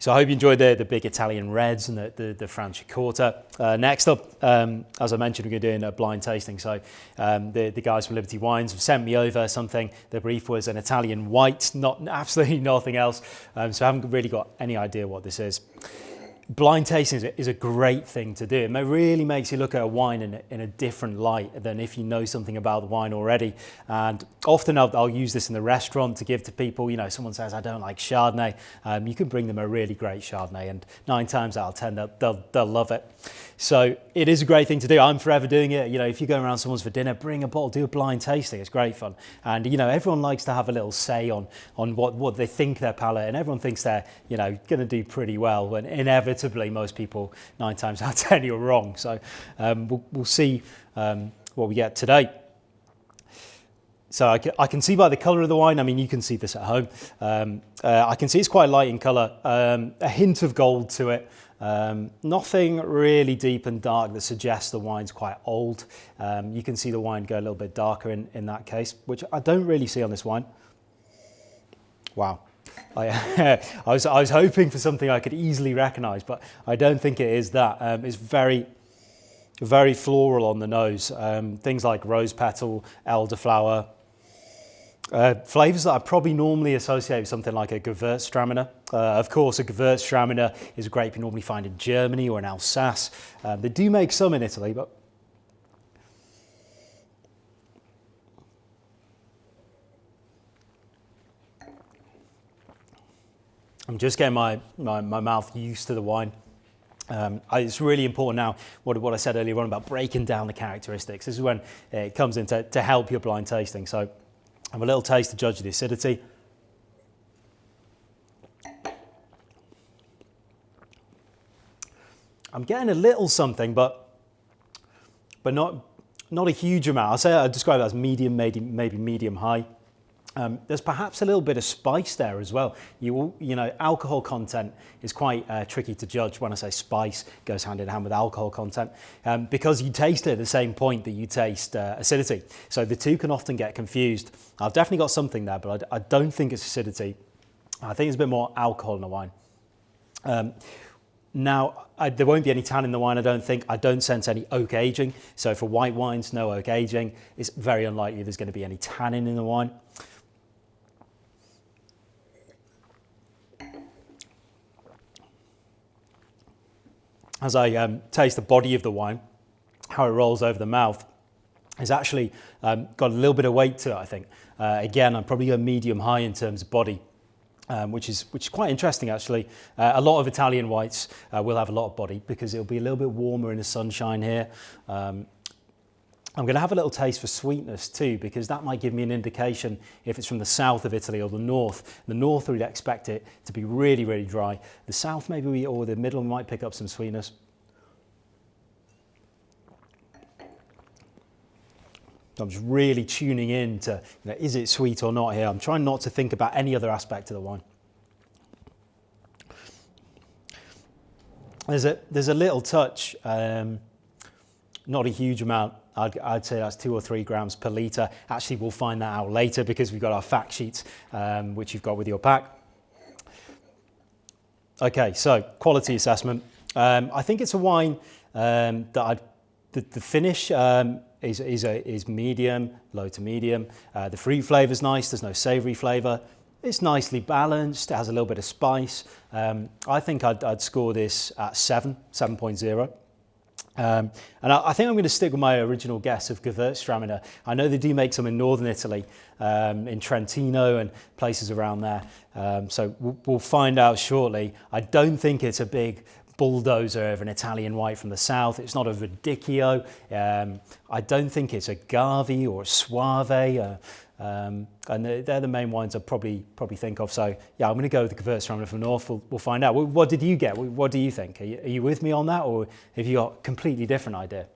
So I hope you enjoyed the big Italian reds and the Franciacorta. Next up, as I mentioned, we're doing a blind tasting. So the guys from Liberty Wines have sent me over something. The brief was an Italian white, absolutely nothing else. So I haven't really got any idea what this is. Blind tasting is a great thing to do. It really makes you look at a wine in a different light than if you know something about the wine already. And often I'll use this in the restaurant to give to people. You know, someone says, I don't like Chardonnay. You can bring them a really great Chardonnay, and 9 times out of 10, they'll love it. So it is a great thing to do. I'm forever doing it. You know, if you go around someone's for dinner, bring a bottle, do a blind tasting. It's great fun. And, you know, everyone likes to have a little say on what they think their palate, and everyone thinks they're, you know, going to do pretty well, when inevitably most people, 9 times out of 10, you're wrong. So we'll see what we get today. So I can see by the colour of the wine, I mean, you can see this at home. I can see it's quite light in colour, a hint of gold to it. Nothing really deep and dark that suggests the wine's quite old. You can see the wine go a little bit darker in that case, which I don't really see on this wine. Wow. I was hoping for something I could easily recognise, but I don't think it is that. It's very, very floral on the nose. Things like rose petal, elderflower. Flavours that I probably normally associate with something like a Gewürztraminer. Of course, a Gewürztraminer is a grape you normally find in Germany or in Alsace. They do make some in Italy, but I'm just getting my mouth used to the wine. It's really important now, what I said earlier on about breaking down the characteristics. This is when it comes in to help your blind tasting. So have a little taste to judge the acidity. I'm getting a little something, but not a huge amount. I'd describe it as medium, maybe medium high. There's perhaps a little bit of spice there as well. You know, alcohol content is quite tricky to judge. When I say spice, goes hand in hand with alcohol content, because you taste it at the same point that you taste acidity. So the two can often get confused. I've definitely got something there, but I don't think it's acidity. I think it's a bit more alcohol in the wine. Now, there won't be any tannin in the wine, I don't think. I don't sense any oak aging. So for white wines, no oak aging. It's very unlikely there's going to be any tannin in the wine. As I taste the body of the wine, how it rolls over the mouth, has actually got a little bit of weight to it, I think. Again, I'm probably a medium high in terms of body, which is quite interesting, actually. A lot of Italian whites will have a lot of body because it'll be a little bit warmer in the sunshine here. I'm going to have a little taste for sweetness too, because that might give me an indication if it's from the south of Italy or the north. The north, we'd expect it to be really, really dry. The south, maybe, or the middle, we might pick up some sweetness. I'm just really tuning in to, you know, is it sweet or not here? I'm trying not to think about any other aspect of the wine. There's a little touch, not a huge amount. I'd say that's 2 or 3 grams per litre. Actually, we'll find that out later because we've got our fact sheets, which you've got with your pack. Okay, so quality assessment. I think it's a wine that the finish is medium, low to medium. The fruit flavour's nice. There's no savoury flavour. It's nicely balanced. It has a little bit of spice. I think I'd score this at 7.0. And I think I'm going to stick with my original guess of Gewürztraminer. I know they do make some in northern Italy, in Trentino and places around there. So we'll find out shortly. I don't think it's a big bulldozer of an Italian white from the south. It's not a Verdicchio. I don't think it's a Gavi or a Soave. And they're the main wines I probably think of. So yeah, I'm going to go with the Gewürztraminer from north. We'll find out. What did you get? What do you think? Are you with me on that, or have you got a completely different idea?